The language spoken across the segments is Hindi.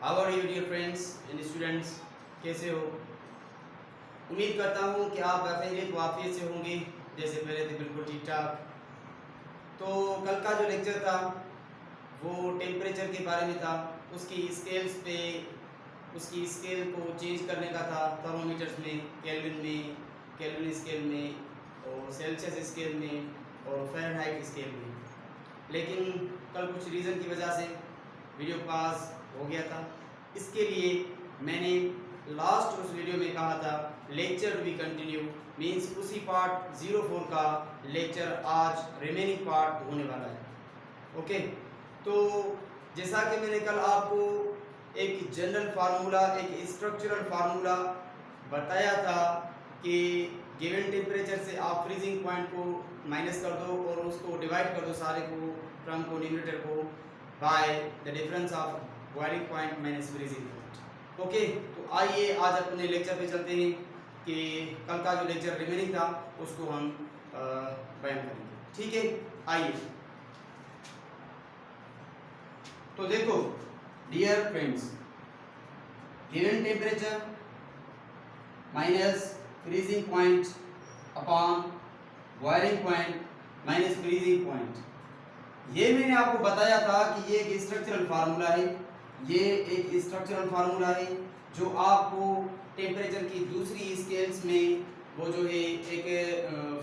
How are you dear friends and students, कैसे हो? उम्मीद करता हूँ कि आप खैरियत वाफियत से होंगे। जैसे पहले थे बिल्कुल ठीक ठाक। तो कल का जो लेक्चर था वो टेम्परेचर के बारे में था। उसकी स्केल्स पे उसकी स्केल को चेंज करने का था, थर्मोमीटर्स में, केल्विन स्केल में और सेल्सियस स्केल में और फ़ारेनहाइट स्केल में। लेकिन कल कुछ रीज़न की वजह से वीडियो पास हो गया था। इसके लिए मैंने लास्ट उस वीडियो में कहा था lecture to be continue, means उसी पार्ट 04 का लेक्चर आज रिमेनिंग पार्ट होने वाला है। ओके, तो जैसा कि मैंने कल आपको एक जनरल फार्मूला, एक स्ट्रक्चरल फार्मूला बताया था कि गिवन टेम्परेचर से आप फ्रीजिंग पॉइंट को माइनस कर दो और उसको डिवाइड कर दो, सारे को टर्म को, न्यूमरेटर को, by the difference of boiling point minus freezing point. Okay, तो आइए आज अपने लेक्चर पे चलते हैं कि कल का जो लेक्चर रिमेनिंग था उसको हम बयान करेंगे। ठीक है, आइए। तो देखो dear friends, given temperature minus freezing point upon boiling point minus freezing point, ये मैंने आपको बताया था कि ये एक स्ट्रक्चरल फार्मूला है। ये एक स्ट्रक्चरल फार्मूला है जो आपको टेम्परेचर की दूसरी स्केल्स में वो जो है एक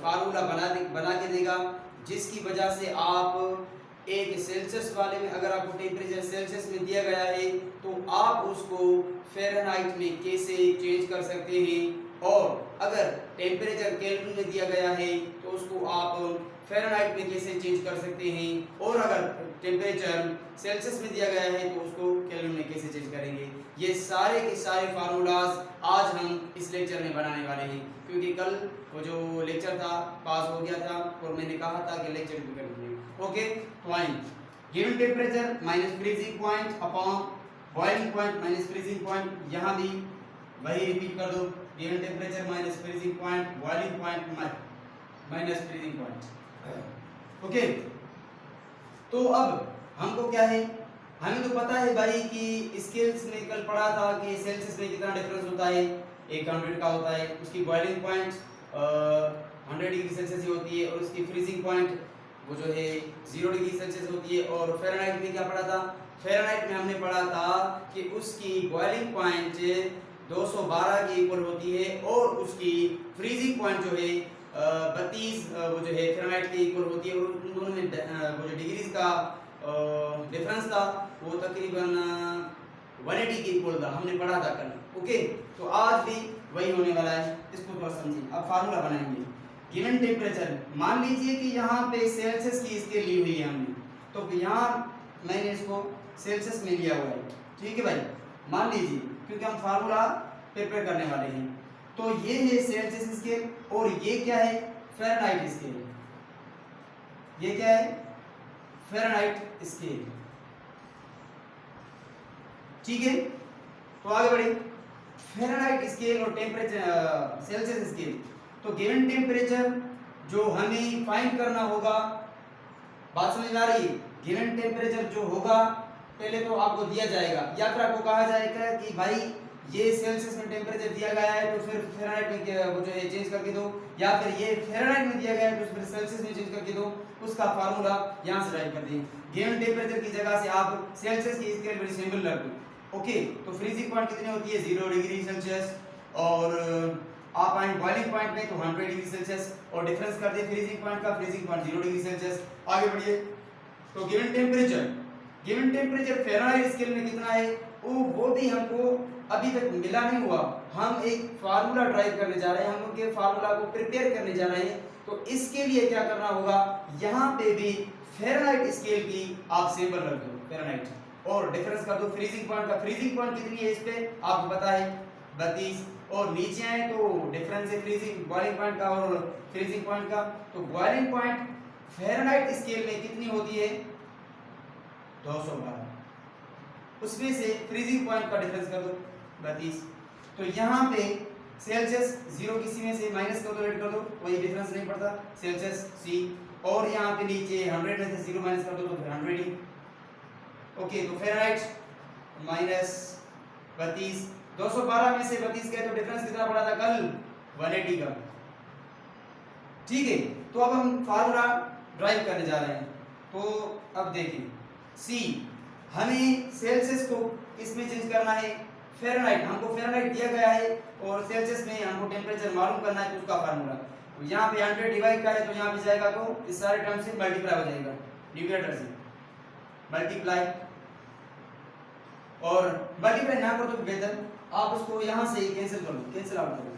फार्मूला बना के देगा, जिसकी वजह से आप एक सेल्सियस वाले में अगर आपको टेम्परेचर सेल्सियस में दिया गया है तो आप उसको फ़ारेनहाइट में कैसे चेंज कर सकते हैं, और अगर टेम्परेचर केल्विन में दिया गया है तो उसको आप फ़ारेनहाइट में कैसे चेंज कर सकते हैं, और अगर टेम्परेचर सेल्सियस में दिया गया है तो उसको केल्विन में कैसे चेंज करेंगे। ये सारे के सारे फार्मूलाज आज हम इस लेक्चर में बनाने वाले हैं, क्योंकि कल वो जो लेक्चर था पास हो गया था और मैंने कहा था कि लेक्चर भी करेंगे। ओके, तो आइए, given temperature minus freezing point upon boiling point minus freezing point, यहाँ भी वही रिपीट कर दो, given temperature minus freezing point, boiling point minus freezing point. Okay, तो अब हमको क्या है, हमें तो पता है भाई कि स्केल्स में कल पढ़ा था कि सेल्सियस में कितना डिफरेंस होता है, 100 का होता है। उसकी बॉइलिंग पॉइंट 100 डिग्री सेल्सियस ही होती है और उसकी फ्रीजिंग पॉइंट वो जो है 0 डिग्री सेल्सियस होती है। और फ़ारेनहाइट में क्या पढ़ा था? फ़ारेनहाइट में हमने पढ़ा था कि उसकी बॉइलिंग पॉइंट 212 के इक्वल होती है और उसकी फ्रीजिंग पॉइंट जो है 32 वो जो है फ़ारेनहाइट के इक्वल होती है। और उन दोनों में वो जो डिग्रीज का डिफरेंस था वो तकरीबन 180 के इक्वल था, हमने पढ़ा था कल। ओके, तो आज भी वही होने वाला है, इसको थोड़ा समझिए। अब फार्मूला बनाएंगे। गिवन टेम्परेचर, मान लीजिए कि यहाँ पे सेल्सियस की स्केल ली हुई है हमने, तो यहाँ मैंने इसको सेल्सियस में लिया हुआ है। ठीक है भाई, मान लीजिए, क्योंकि हम फार्मूला प्रिपेयर करने वाले हैं। तो ये है सेल्सियस स्केल और ये क्या है? Fahrenheit scale. ये क्या है? Fahrenheit scale. ठीक है, तो आगे बढ़े। फ़ारेनहाइट स्केल और टेम्परेचर सेल्सियस स्केल। तो गिवन टेम्परेचर जो हमें फाइंड करना होगा, बात समझ में आ रही है? गिवन टेम्परेचर जो होगा पहले तो आपको दिया जाएगा, या फिर आपको कहा जाएगा कि भाई ये सेल्सियस में टेम्परेचर दिया गया है तो फिर फ़ारेनहाइट में वो जो है चेंज करके दो, या फिर ये फ़ारेनहाइट में दिया गया है तो फिर सेल्सियस में चेंज करके दो। उसका फार्मूला यहाँ से राइट कर दें। गिवन टेम्परेचर की जगह से आप सेल्सियस की स्केल बड़ी सिंपल रख दो। ओके, तो फ्रीजिंग पॉइंट कितनी होती है? 0 डिग्री सेल्सियस। और आप आए बॉइलिंग पॉइंट में तो 100 डिग्री सेल्सियस, और डिफरेंस कर दिए फ्रीजिंग पॉइंट का, फ्रीजिंग पॉइंट 0 डिग्री सेल्सियस। आगे बढ़िए। तो गिवन टेम्परेचर फ़ारेनहाइट स्केल में कितना है वो भी हमको अभी तक मिला नहीं हुआ। हम एक फार्मूला ड्राइव करने जा रहे हैं, हम उनके फार्मूला को प्रिपेयर करने जा रहे हैं। तो इसके लिए क्या करना होगा, यहाँ पे भी फ़ारेनहाइट स्केल की आप सिंबल रख दो, फ़ारेनहाइट, और डिफरेंस कर दो फ्रीजिंग पॉइंट का। फ्रीजिंग पॉइंट कितनी है इस पे आपको पता है, 32। और नीचे आए तो डिफरेंस है फ्रीजिंग बॉइलिंग पॉइंट का और फ्रीजिंग पॉइंट का। तो बॉइलिंग पॉइंट फ़ारेनहाइट स्केल में कितनी होती है? 212। उसमें से फ्रीजिंग पॉइंट का डिफरेंस कर दो 32। तो यहाँ पे सेल्सियस 0 किसी में से माइनस कर दो, ऐड कर दो, कोई डिफरेंस नहीं पड़ता, सेल्सियस सी। और यहाँ पे नीचे 100 में से 0 माइनस कर दो तो फिर 100 ही। ओके, तो फ़ारेनहाइट माइनस 32, 212 में से 32 गए तो डिफरेंस कितना पड़ा था कल 180 का। ठीक है, तो अब हम फार्मूला ड्राइव करने जा रहे हैं। तो अब देखिए सी, हमें सेल्सियस को इसमें चेंज करना है फ़ारेनहाइट, हमको फ़ारेनहाइट दिया गया है और सेल्सियस में हमको टेम्परेचर मालूम करना है, तो उसका फार्मूला तो यहाँ पे 100 डिवाइड का है तो यहाँ पे जाएगा तो इस सारे टर्म से मल्टीप्लाई हो जाएगा, न्यूमरेटर से मल्टीप्लाई, और मल्टीप्लाई ना करो तो बेहतर आप उसको यहाँ से कैंसिल कर लो, कैंसिल आउट करो,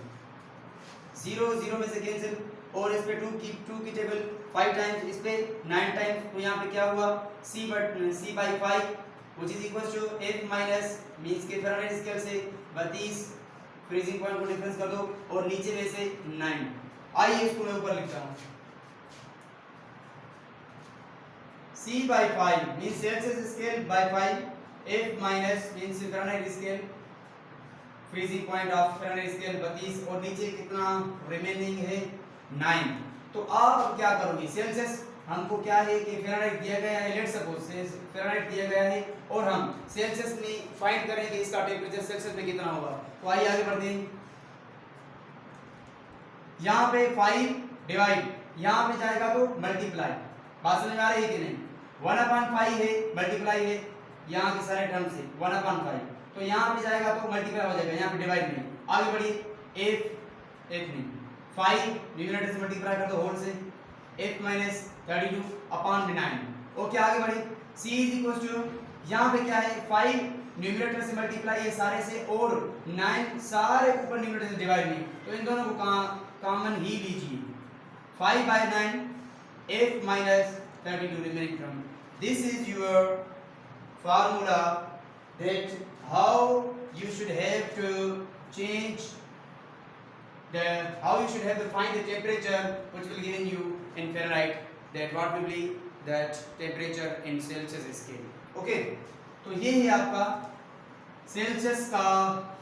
0 0 में से कैंसिल, और इस पे 2 की टेबल 5 टाइम्स, इस पे 9 टाइम्स, तो यहाँ पे क्या हुआ c by 5 which is equals to f minus means के फ़ारेनहाइट स्केल से 32, फ्रीजिंग पॉइंट को डिफरेंस कर दो और नीचे में से 9। आइए इसको मैं ऊपर लिखता हूँ, c by 5 means Celsius scale by 5, f minus means Fahrenheit scale, freezing point of Fahrenheit scale 32 और नीचे कितना रिमेनिंग है 9। तो आप अब क्या करोगे, सेल्सियस हमको क्या है कि फ़ारेनहाइट दिया गया है, लेट्स सपोज फ़ारेनहाइट दिया गया है और हम सेल्सियस में फाइंड करेंगे इसका टेम्परेचर सेल्सियस में कितना होगा। तो आइए आगे बढ़ते हैं, यहाँ पे 5 डिवाइड, यहाँ पे जाएगा तो मल्टीप्लाई, बात समझ में आ रही है कि नहीं, 1/5 है मल्टीप्लाई है यहाँ के सारे टर्म से 1/5, तो यहाँ पे जाएगा तो मल्टीप्लाई हो जाएगा, यहाँ पे डिवाइड नहीं। आगे बढ़िए f नहीं 5 न्यूमरेटर से मल्टीप्लाई कर दो होल से, f माइनस 32 अपॉन 9। ओके आगे बढ़िए, c इज इक्वल टू यहाँ पे क्या है 5 न्यूमरेटर से मल्टीप्लाई है सारे से और 9 सारे ऊपर न्यूमरेटर से डिवाइड नहीं, तो इन दोनों को कॉमन ही लीजिए, 5 by 9 f minus 32 remaining term. This is your formula that how you should have to change how you should have to find the temperature which will given you in Fahrenheit, that what will be that temperature in Celsius scale. Okay, तो ये है आपका सेल्सियस का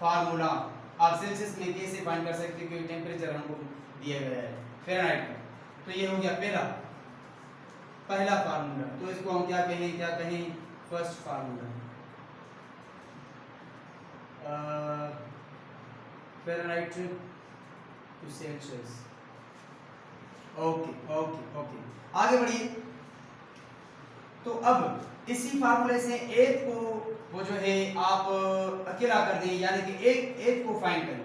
फार्मूला। आप सेल्सियस में कैसे फाइंड कर सकते हो क्योंकि टेम्परेचर हमको दिया गया है फ़ारेनहाइट का। तो ये हो गया पहला फार्मूला, तो इसको हम क्या कहें first formula, Fahrenheit to Celsius. Okay आगे बढ़िए, तो अब इसी फार्मूले से एक को वो जो है आप अकेला कर दें, यानी कि एक को फाइंड करें।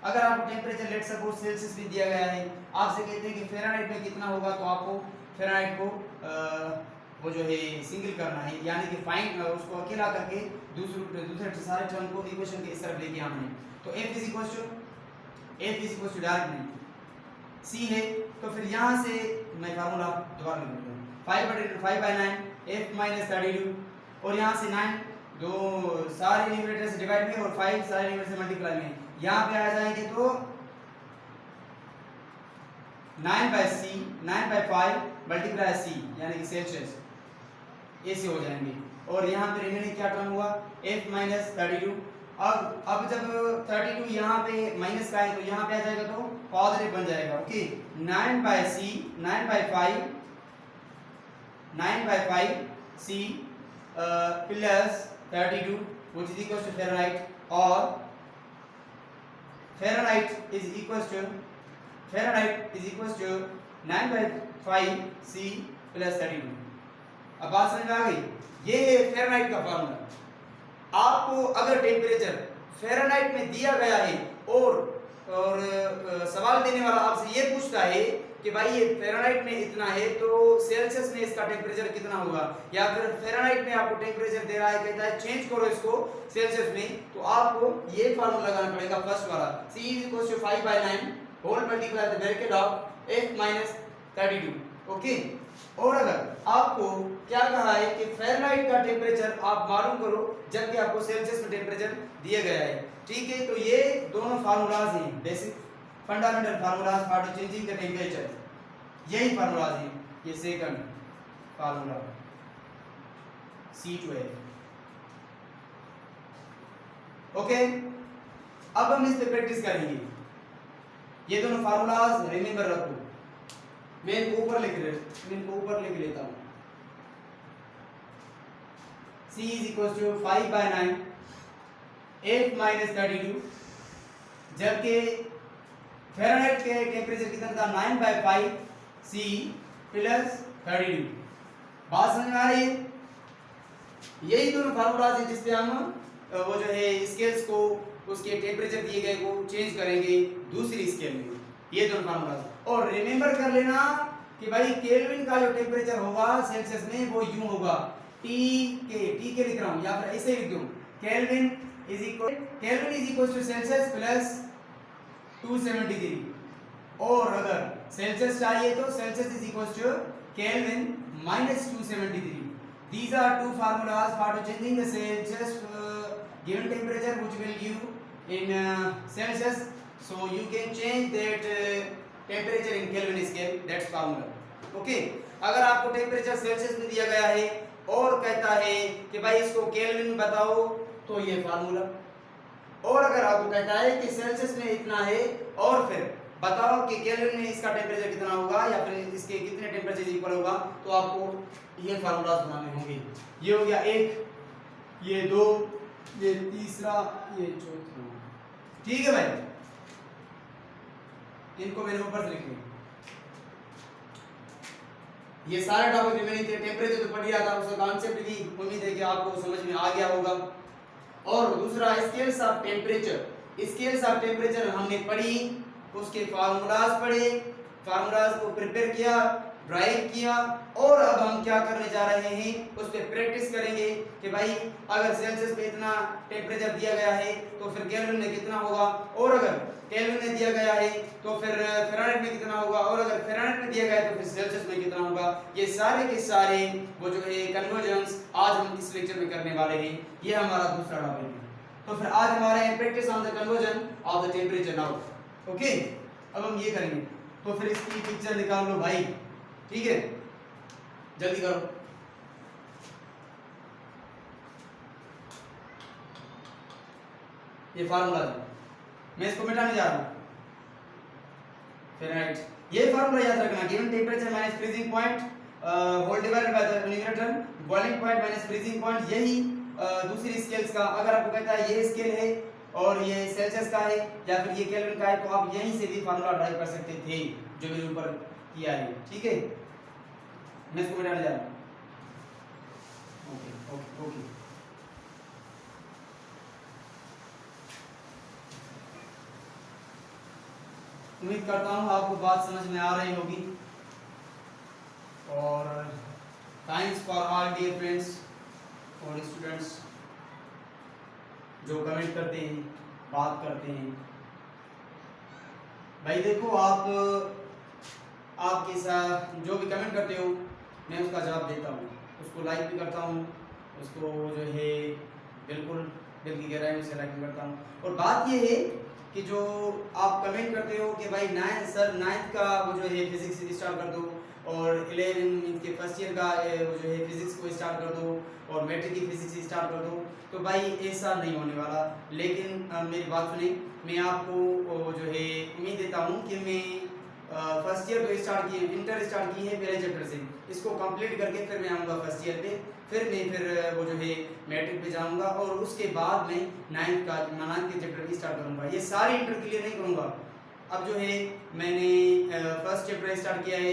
अगर आपको टेम्परेचर लेट सपोज सेल्सियस में दिया गया है, आपसे कहते हैं कि फ़ारेनहाइट में कितना होगा, तो आपको फ़ारेनहाइट को वो जो है सिंगल करना है, यानी कि फाइंड उसको अकेला करके दूसरे सारे टर्म को इक्वेशन के इस तरफ लेके आना है। तो f is equal to direct नहीं c है, तो फिर यहाँ से मैं फार्मूला दोबारा लिख देता हूँ, 5 by 9 f minus 32 और यहाँ से 9 दो सारे न्यूमरेटर से डिवाइड में और 5 सारे न्यूमरेटर से मल्टीप्लाई में, यहाँ पे आ जाएंगे तो 9 by 5 मल्टीप्लाई c यानी कि सेल्सियस ऐसे हो जाएंगे, और यहाँ पे रिमेनिंग क्या टर्म हुआ f minus 32। अब जब 32 यहाँ पे माइनस का है तो यहाँ पे आ जाएगा तो पॉजिटिव बन जाएगा। Okay, 9 by 5 c plus 32 which is equals to Fahrenheit, और Fahrenheit is equals to 9 by 5 c plus 32। अब बात समझ में आ गई, ये है फ़ारेनहाइट का फार्मूला। आपको अगर टेम्परेचर फ़ारेनहाइट में दिया गया है और सवाल देने वाला आपसे ये पूछता है कि भाई ये फ़ारेनहाइट में इतना है तो सेल्सियस में इसका टेम्परेचर कितना होगा, या फिर फ़ारेनहाइट में आपको टेम्परेचर दे रहा है, कहता है चेंज करो इसको सेल्सियस में, तो आपको ये फार्मूला लगाना पड़ेगा फर्स्ट वाला, c is equals to 5 by 9 whole multiply the bracket of f minus 32। Okay, और अगर आपको क्या कहा है कि फ़ारेनहाइट का टेम्परेचर आप मालूम करो जबकि आपको सेल्सियस में टेम्परेचर दिया गया है। ठीक है, तो ये दोनों फार्मूलाज हैं, basic fundamental formulas for changing the temperature, यही फार्मूलाज हैं। ये सेकंड फार्मूला C2F। ओके, अब हम इस पे प्रैक्टिस करेंगे। ये दोनों फार्मूलाज रिमेंबर रखो, मैं इनको ऊपर लिख लेता हूँ। C is equals to 5/9 8 minus 32, जबकि फ़ारेनहाइट के टेम्परेचर कितना था 9/5 C प्लस 32। बात समझ में आ रही है? यही दोनों फार्मूलाज हैं जिसपे हम वो जो है स्केल्स को उसके टेम्परेचर दिए गए को चेंज करेंगे दूसरी स्केल में। ये दोनों फार्मूलाज और रिमेंबर कर लेना कि भाई केल्विन का जो टेम्परेचर होगा सेल्सियस में वो यूं होगा टी के लिख रहा हूं या फिर ऐसे लिख दूं kelvin is equal to Celsius plus 273 और अगर सेल्सियस चाहिए तो Celsius is equal to kelvin minus 273. These are two formulas for changing the Celsius given temperature which will give in Celsius. So you can change that temperature in Kelvin scale. That's formula. Okay. अगर आपको टेम्परेचर सेल्सियस में दिया गया है और कहता है कि भाई इसको केल्विन में बताओ तो ये फार्मूला, और अगर आपको कहता है कि सेल्सियस में इतना है और फिर बताओ कि केल्विन में इसका टेम्परेचर कितना होगा या फिर इसके कितने टेम्परेचर इक्वल होगा, तो आपको ये फार्मूलाज बनाने होंगे। ये हो गया एक, ये दो, ये तीसरा, ये चौथा। ठीक है भाई, इनको मैंने ऊपर से लिख लिया। ये सारे टॉपिक रिमेनिंग थे। टेम्परेचर तो पढ़ लिया था, उसका कॉन्सेप्ट भी उम्मीद है कि आपको समझ में आ गया होगा। और दूसरा scales of temperature, scales of temperature हमने पढ़ी, उसके फार्मूलाज पढ़े, फार्मूलाज को प्रिपेयर किया, ड्राइव किया, और अब हम क्या करने जा रहे हैं उस पर प्रैक्टिस करेंगे कि भाई अगर सेल्सियस पे इतना टेम्परेचर दिया गया है तो फिर केल्विन में कितना होगा, और अगर केल्विन में दिया गया है तो फिर फ़ारेनहाइट में कितना होगा, और अगर फ़ारेनहाइट में दिया गया है तो फिर सेल्सियस में कितना होगा। ये सारे के सारे वो जो है कन्वर्जन्स आज हम इस लेक्चर में करने वाले हैं। ये हमारा दूसरा टॉपिक है। तो फिर आज हमारा है practice on the conversion of the temperature now. Okay, अब हम ये करेंगे। तो फिर इसकी पिक्चर निकाल लो भाई, ठीक है, जल्दी करो। ये फार्मूला है, मैं इसको मिटाने जा रहा हूं। फ़ारेनहाइट, ये फार्मूला याद रखना, given temperature minus freezing point whole divided by the numerator boiling point minus freezing point. यही दूसरी स्केल्स का, अगर आपको कहता है ये स्केल है और ये सेल्सियस का है या फिर ये केल्विन का है, तो आप यहीं से भी फार्मूला ड्राइव कर सकते थे जो मैंने ऊपर किया है। ठीक है, मैं इसको मिटाने जा रहा हूं। ओके ओके ओके, उम्मीद करता हूँ आपको बात समझ में आ रही होगी। और thanks for all dear friends और स्टूडेंट्स जो कमेंट करते हैं, बात करते हैं। भाई देखो, आपके साथ जो भी कमेंट करते हो मैं उसका जवाब देता हूँ, उसको लाइक भी करता हूँ, उसको जो है बिल्कुल दिल की गहराई से लाइक करता हूँ। और बात ये है कि जो आप कमेंट करते हो कि भाई नाइन्थ का वो जो है फिजिक्स स्टार्ट कर दो, और 11 के फर्स्ट ईयर का वो जो है फिजिक्स को स्टार्ट कर दो, और मैट्रिक की फिजिक्स स्टार्ट कर दो, तो भाई ऐसा नहीं होने वाला। लेकिन मेरी बात सुने, मैं आपको जो है उम्मीद देता हूँ कि मैं फर्स्ट ईयर तो स्टार्ट किए, इंटर स्टार्ट की है पहले चैप्टर से, इसको कंप्लीट करके फिर मैं आऊँगा फर्स्ट ईयर पे, फिर वो जो है मैट्रिक पे जाऊँगा, और उसके बाद मैं नाइन्थ के चैप्टर की स्टार्ट करूँगा। ये सारे इंटर क्लियर नहीं करूँगा। अब जो है मैंने फर्स्ट चैप्टर स्टार्ट किया है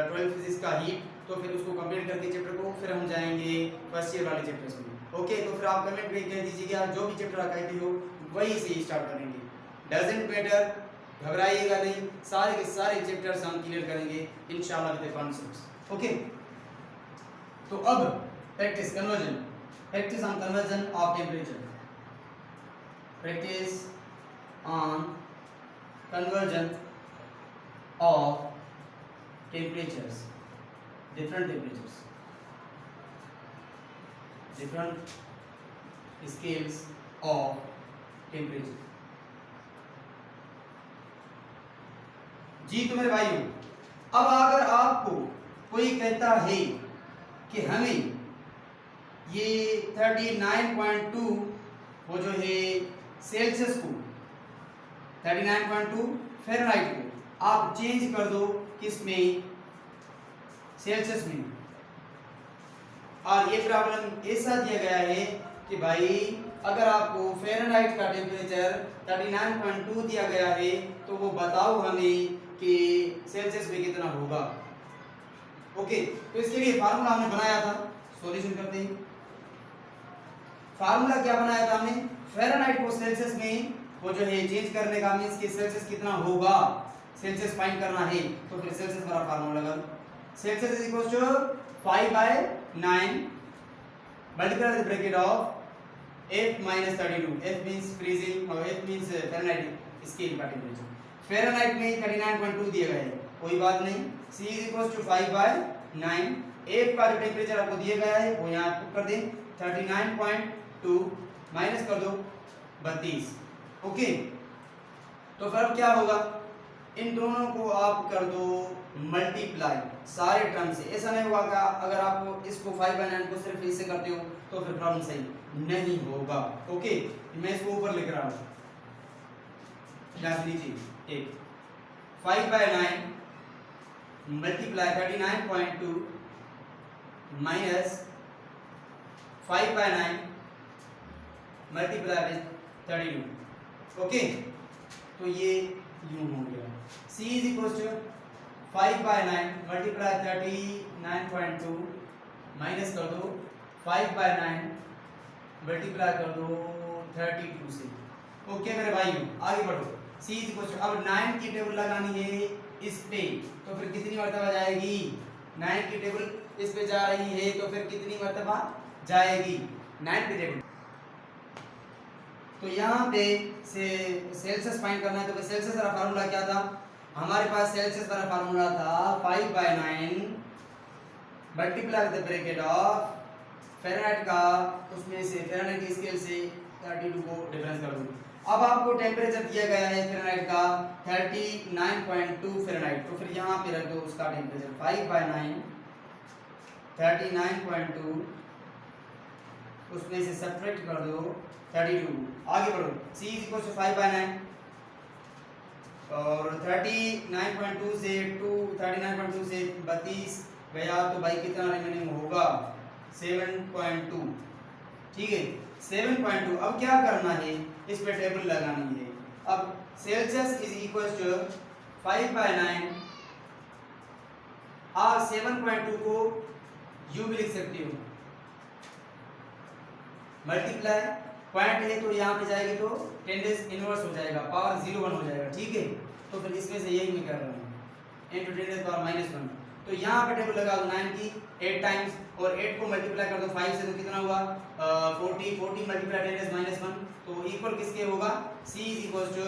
12 फिजिक्स का हीट, तो फिर उसको कंप्लीट करके चैप्टर को फिर हम जाएंगे फर्स्ट ईयर वाले चैप्टर्स में। ओके, तो फिर आप कमेंट में कह दीजिएगा जो भी चैप्टर आप कहते हो वही से स्टार्ट करेंगे, डजंट मैटर, घबराइएगा नहीं, सारे के सारे चैप्टर्स हम क्लियर करेंगे इंशाल्लाह विद कॉन्सेप्ट्स। ओके, तो अब practice on conversion of temperature, practice on conversion of temperatures, different temperatures, different scales of temperature। जी तो मेरे भाइयों, अब अगर आपको कोई कहता है कि हमें ये 39.2 वो जो है सेल्सियस को 39.2 फ़ारेनहाइट को आप चेंज कर दो किसमें, सेल्सियस में। और ये प्रॉब्लम ऐसा दिया गया है कि भाई अगर आपको फ़ारेनहाइट का टेम्परेचर 39.2 दिया गया है तो वो बताओ हमें कि सेल्सियस में कितना होगा। ओके, तो इसके लिए फार्मूला हमने बनाया था, सॉल्यूशन करते हैं। फार्मूला क्या बनाया था हमने? फ़ारेनहाइट को सेल्सियस में वो जो है चेंज करने का, मींस कि सेल्सियस कितना होगा, सेल्सियस फाइंड करना है, तो फिर सेल्सियस वाला फार्मूला लगा दो। Celsius is equal to 5/9 multiply the bracket of F minus 32. F means freezing और F means Fahrenheit स्केल का टेम्परेचर। फ़ारेनहाइट में 39.2 दिया गया है, कोई बात नहीं। C is equal to 5/9। F का जो टेम्परेचर आपको दिया गया है वो यहाँ पुट कर दें, 39.2 माइनस कर दो 32। ओके, तो फिर अब क्या होगा, इन दोनों को आप कर दो मल्टीप्लाई सारे टर्म से। ऐसा नहीं होगा कि अगर आप इसको 5/9 को सिर्फ इससे करते हो तो फिर प्रॉब्लम सही नहीं होगा। ओके, मैं इसको ऊपर लिख रहा हूँ, यहाँ नीचे एक 5/9 multiply 39.2 minus 5/9 multiply with 32। Okay, तो ये यूं हो गया। C is equal to 5/9 multiply 39.2 minus कर दो 5/9 मल्टीप्लाई कर दो 32 से। ओके मेरे भाइयों, आगे बढ़ो। C is equal to, अब 9 की टेबल लगानी है इस पे, तो फिर कितनी मर्तबा जाएगी? 9 की टेबल इस पे जा रही है तो फिर कितनी मर्तबा जाएगी 9 की टेबल? तो यहाँ पे से सेल्सियस फाइंड करना है, तो सेल्सियस वाला फार्मूला क्या था हमारे पास? सेल्सियस वाला फार्मूला था 5/9 multiply with the bracket of Fahrenheit का, उसमें से फ़ारेनहाइट की स्केल से 32 को डिफरेंस कर दूँ। अब आपको टेम्परेचर दिया गया है फ़ारेनहाइट का 39.2 फ़ारेनहाइट, तो फिर यहाँ पे रख दो उसका टेम्परेचर 5/9 39.2, उसमें से सब्ट्रैक्ट कर दो 32। आगे बढ़ो। C is equal to 5/9 और 39.2 से 32 गया तो भाई कितना रिमेनिंग होगा? 7.2। ठीक है, 7.2। अब क्या करना है, इस पे टेबल लगानी है। अब सेल्सियस इज इक्वल टू 5/9 और 7.2 को यू भी लिख सकती हो, मल्टीप्लाई पॉइंट है तो यहाँ पे जाएगी तो 10 डेज इनवर्स हो जाएगा, पावर 0 1 हो जाएगा। ठीक है, तो फिर इसमें से यही मैं कर रहा हूँ into 10 डेज पावर -1। तो यहाँ पे टेबल लगा दो 9 की 8 टाइम्स और 8 को मल्टीप्लाई कर दो 5 से, तो कितना हुआ 40 मल्टीप्लाई 10 डेज -1, तो इक्वल किसके होगा? C इज इक्वल टू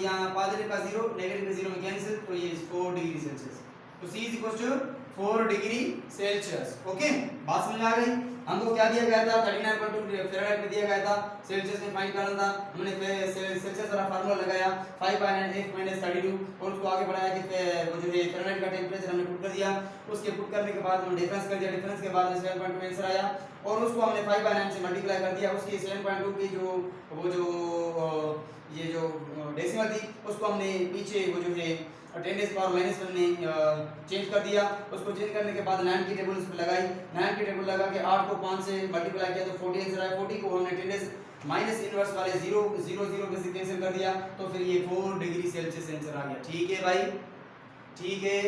यहाँ पॉजिटिव का 0 नेगेटिव का 0 में कैंसिल, तो ये 4 डिग्री सेल्सियस। तो C is equal to 4 degree Celsius. Okay, बात समझ आ गई? हमको क्या दिया गया था? 39.2 फ़ारेनहाइट में दिया गया था, सेल्सियस में फाइंड करना था। हमने सेल्सियस वाला फार्मूला लगाया 5/9 F - 32 और उसको आगे बढ़ाया कि वो जो है फ़ारेनहाइट का टेम्परेचर हमने पुट कर दिया। उसके पुट करने के बाद हमने डिफरेंस कर दिया, डिफरेंस के बाद 7.2 आंसर आया और उसको हमने 5/9 से मल्टीप्लाई कर दिया। उसकी 7.2 की ये जो डेसिमल थी उसको हमने पीछे वो जो है 10 डेज पावर -1 में चेंज कर दिया। उसको चेंज करने के बाद 9 की टेबल उस पर लगाई, 9 की टेबल लगा के 8 को 5 से मल्टीप्लाई किया तो 40 आंसर आया। 40 को हमने 10 डेज माइनस इनवर्स वाले 0 0 0 में से कैंसिल कर दिया, तो फिर ये 4 डिग्री सेल्सियस आंसर आ गया। ठीक है भाई, ठीक है,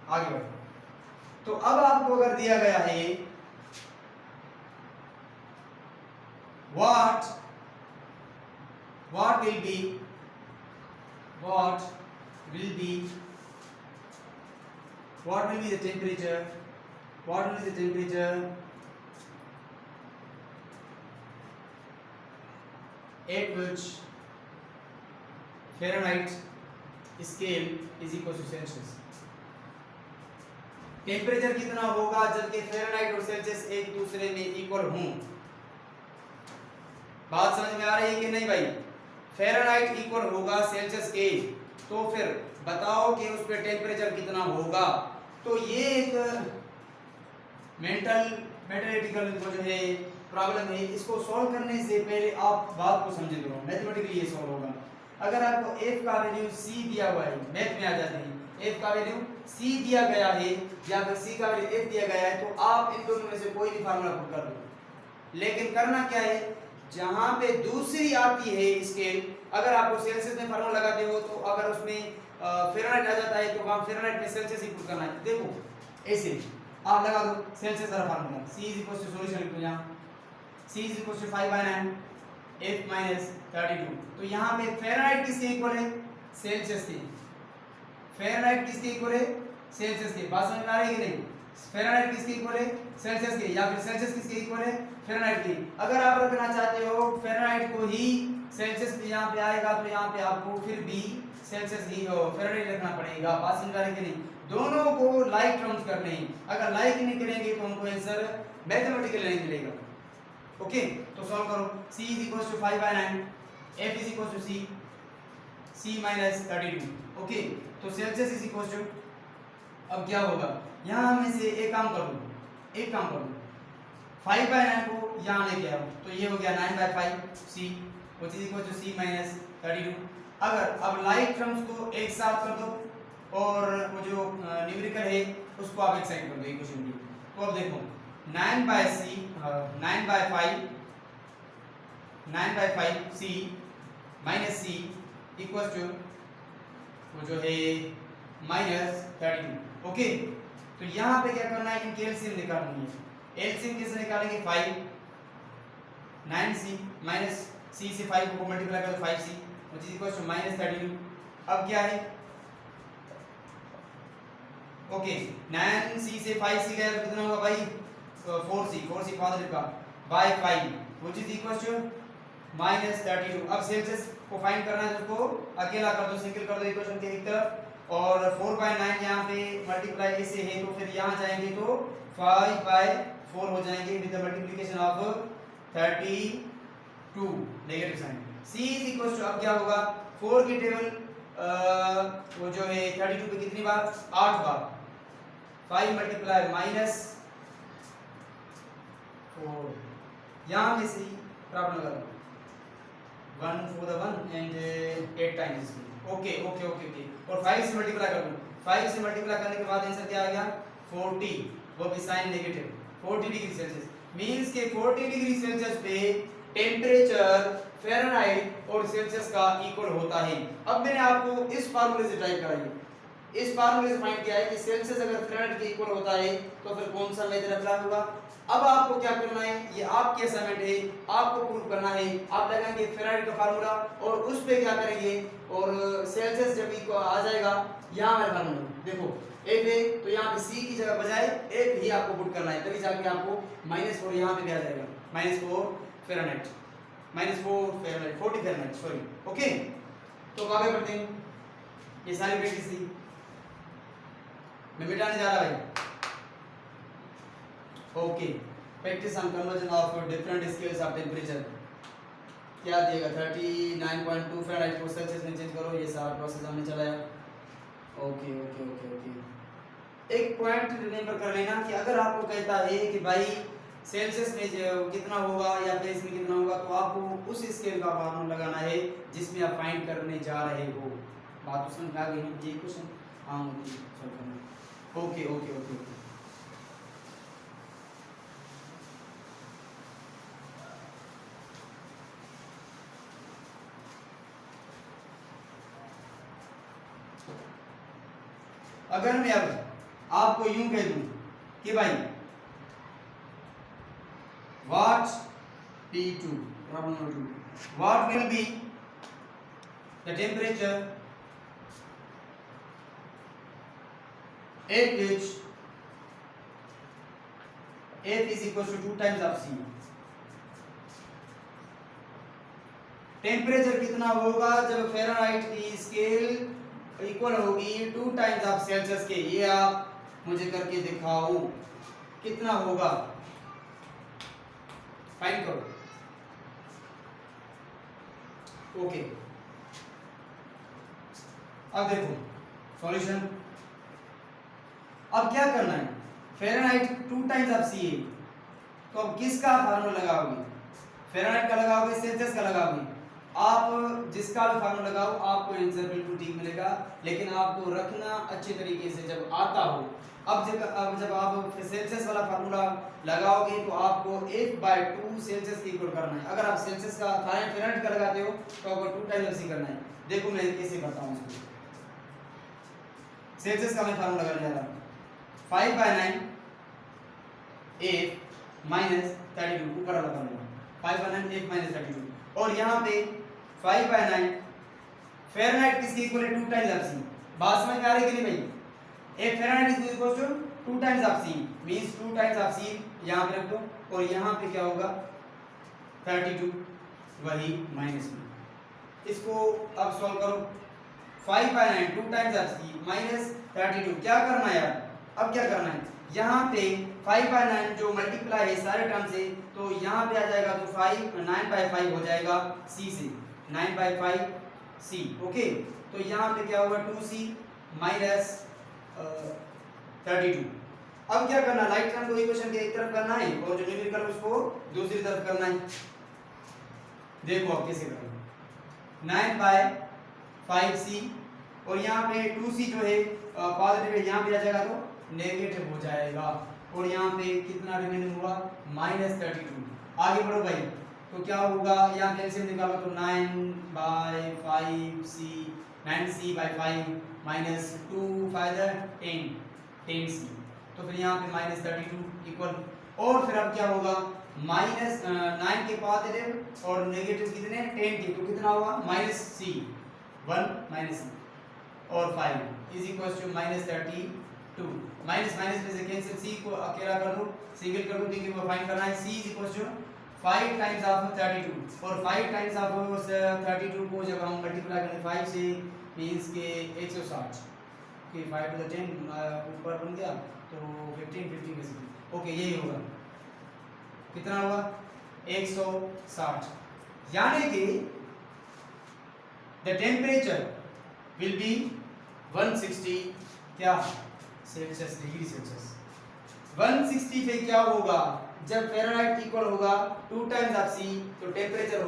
आगे बढ़ो। तो अब आपको अगर दिया गया है what will be the temperature at which Fahrenheit scale is equal to Celsius? Temperature कितना होगा जबकि फ़ारेनहाइट और सेल्सियस एक दूसरे में इक्वल हों? बात समझ में आ रही है कि नहीं भाई? फ़ारेनहाइट इक्वल होगा सेल्सियस के, तो फिर बताओ कि उस पे टेम्परेचर कितना होगा। तो ये एक मैथमेटिकल जो है प्रॉब्लम है, इसको सॉल्व करने से पहले आप बात को समझे लो, मैथमेटिकली ये सॉल्व होगा। अगर आपको f का वैल्यू c दिया हुआ है, मैथ में आ जाते हैं, f का वैल्यू C दिया गया है या फिर C का वैल्यू F दिया गया है तो आप इन दोनों में से कोई भी फार्मूला पुट कर दो। लेकिन करना क्या है, जहां पे दूसरी आती है स्केल, अगर आपको सेल्सियस में फार्मूला लगाते हो तो अगर उसमें फ़ारेनहाइट आ जाता है तो वहां फ़ारेनहाइट में सेल्सियस ही पुट करना है। देखो ऐसे आप लगा दो सेल्सियस वाला फार्मूला, C सॉल्यूशन लिख दो यहाँ, C 5/9 F - 32। तो यहाँ पे फ़ारेनहाइट किसके इक्वल है, सेल्सियस के। फ़ारेनहाइट किसके इक्वल है, सेल्सियस के। बात समझ में आ रही है कि नहीं, फ़ारेनहाइट किसके इक्वल है, सेल्सियस के, या फिर सेल्सियस किसके इक्वल है, फ़ारेनहाइट के। अगर आप रखना चाहते हो फ़ारेनहाइट को ही सेल्सियस पे यहाँ पे आएगा तो यहाँ पे आपको फिर भी सेल्सियस ही फ़ारेनहाइट रखना पड़ेगा। बात समझ आ रही है कि नहीं, दोनों को लाइक टर्म्स करने हैं, अगर लाइक नहीं करेंगे तो हमको आंसर मैथमेटिकल नहीं मिलेगा। ओके, तो सॉल्व करो। C = 5/9 F = C - 32। ओके, तो सेल्सियस इज इक्वल टू, अब क्या होगा, यहाँ में से एक काम कर दो, 5/9 को यहाँ लेके आओ तो ये हो गया 9/5 C which is equal to C - 32। अगर अब लाइक टर्म्स को एक साथ कर दो और वो जो न्यूमेरिकल है उसको आप एक साइड कर दो इक्वेशन की। तो अब देखो 9/5 C - C इक्वल टू वो जो है -32। ओके, तो यहाँ पे क्या करना है, इनकी एलसीएम निकालनी है। एलसीएम कैसे निकालेंगे, 5 9C माइनस C से 5 को मल्टीप्लाई करो 5C which is equal to -32। अब क्या है, ओके 9C से 5C गया तो कितना होगा भाई, 4C पॉजिटिव का bye 5 which is equal to -32। अब सेल्सियस को फाइंड करना है तो उसको अकेला कर दो, सिंगल कर दो इक्वेशन के एक तरफ, और 4/9 यहाँ पे मल्टीप्लाई ऐसे है तो फिर यहाँ जाएंगे तो 5/4 हो जाएंगे with the multiplication of 32 negative sign. C is equal to, अब क्या होगा, 4 की टेबल वो जो है 32 पे कितनी बार, 8 बार, 5 मल्टीप्लाई -4, यहाँ में से प्रॉब्लम लगा 1 for the 1 and 8 times। Okay, और 5 से मल्टीप्लाई कर दूं, 5 से मल्टीप्लाई करने के बाद आंसर क्या आ गया, 40, वो भी sign negative, 40 degree Celsius. Means के 40 डिग्री सेल्सियस पे टेम्परेचर फ़ारेनहाइट और सेल्सियस का इक्वल होता है। अब मैंने आपको इस फार्मूले से टाइप कराई, इस फार्मूले से फाइंड किया है कि सेल्सियस अगर फ़ारेनहाइट के इक्वल होता है तो फिर कौन सा मेथड अप्लाई होगा। अब आपको क्या करना है, ये आपकी असाइनमेंट है, आपको प्रूव करना है। आप लगाएंगे फ़ारेनहाइट का फार्मूला और उस पे क्या करेंगे, और सेल्सियस जब इक्वल आ जाएगा, यहाँ हमारे फार्मूला देखो F है तो यहाँ पे C की जगह बजाय F ही आपको पुट करना है, तभी जाके आपको -4 यहाँ पे भी आ जाएगा, -4 फ़ारेनहाइट, -4 फ़ारेनहाइट सॉरी। ओके, तो आगे बढ़ते हैं, ये सारी प्रैक्टिस थी, मैं मिटाने जा रहा भाई। Okay, practice on conversion of different scales of temperature. क्या दिएगा, 39.2 फ़ारेनहाइट को सेल्सियस में चेंज करो, ये सारा प्रोसेस हमने चलाया। ओके, एक पॉइंट रिमेंबर कर लेना कि अगर आपको कहता है कि भाई सेल्सियस में कितना होगा या फेरेनहाइट में कितना होगा, तो आपको उस स्केल का फार्मूला लगाना है जिसमें आप फाइंड करने जा रहे हो। बात तो समझ आ गई, ये क्वेश्चन हाँ सॉल्व करना। ओके। अगर मैं अब आपको यूं कह दूं कि भाई what T2 problem number 2, what will be the temperature at which F is equal to 2 times of C। Temperature कितना होगा जब फ़ारेनहाइट की स्केल इक्वल होगी 2 टाइम्स ऑफ सेल्सियस के, ये आप मुझे करके दिखाओ कितना होगा, फाइंड करो। ओके, अब देखो सॉल्यूशन। अब क्या करना है, फ़ारेनहाइट 2 टाइम्स ऑफ सी है, तो अब किसका फार्मूला लगाओगे, फ़ारेनहाइट का लगाओगे, सेल्सियस का लगाओगे। आप जिसका भी फार्मूला लगाओ आपको आंसर बिल्कुल ठीक मिलेगा, लेकिन आपको रखना अच्छे तरीके से जब आता हो। अब जब आप सेल्सियस वाला फार्मूला लगाओगे तो आपको 1/2 सेल्सियस की इक्वल करना है। अगर आप सेल्सियस का फ़ारेनहाइट का लगाते हो तो आपको 2 टाइम्स एफसी करना है। देखो मैं कैसे करता हूँ इसको। सेल्सियस का मैं फार्मूला लगाने जा रहा हूँ 5/9 F माइनस 32 ऊपर वाला फार्मूला 5/9 F माइनस 32 और यहाँ पे 5/9 फ़ारेनहाइट किसकी इक्वल है 2 टाइम्स एफसी। बात समझ में आ रही है कि नहीं भाई? एक Fahrenheit is equal to 2 times of C means 2 times of C यहां पे रख दो और यहां पे क्या होगा 32 वही माइनस में। इसको अब सॉल्व करो 5/9 2 टाइम्स ऑफ सी माइनस 32 क्या करना है यार? अब क्या करना है यहां पे 5/9 जो मल्टीप्लाई है सारे टर्म से तो यहां पे आ जाएगा तो 9/5 हो जाएगा सी से 9/5 सी। ओके तो यहां पे क्या होगा 2c माइनस 32। अब क्या करना राइट हैंड को इक्वेशन के एक तरफ करना है और जो न्यूमेरिकल उसको दूसरी तरफ करना है। देखो अब कैसे करना 9/5c और यहाँ पे 2c जो है पॉजिटिव है यहाँ पे आ जाएगा तो नेगेटिव हो जाएगा और यहाँ पे कितना रिमेनिंग हुआ -32। आगे बढ़ो भाई तो क्या होगा यहाँ पे एलसीएम निकालो तो 9/5c 9c/5 माइनस 2 फायदा 10c तो फिर यहाँ पे -32 इक्वल और फिर अब क्या होगा -9 के पॉजिटिव और नेगेटिव कितने 10 के तो कितना होगा -c 1 - c और 5 is equal to -32 minus minus में से कैंसिल c को अकेला कर दो सिंगल कर दो क्योंकि वो फाइंड करना है c is equal to 5 times of 32 और 5 टाइम्स ऑफ 32 को जब हम मल्टीप्लाई करेंगे 5 से मींस के 160 कि 5 टू द 10 ऊपर बन गया तो 15 के से ओके यही होगा कितना होगा 160 यानी कि द टेम्परेचर विल बी 160 क्या सेल्सियस डिग्री सेल्सियस 160 पे क्या होगा जब फ़ारेनहाइट इक्वल होगा 2 टाइम्स ऑफ c तो टेम्परेचर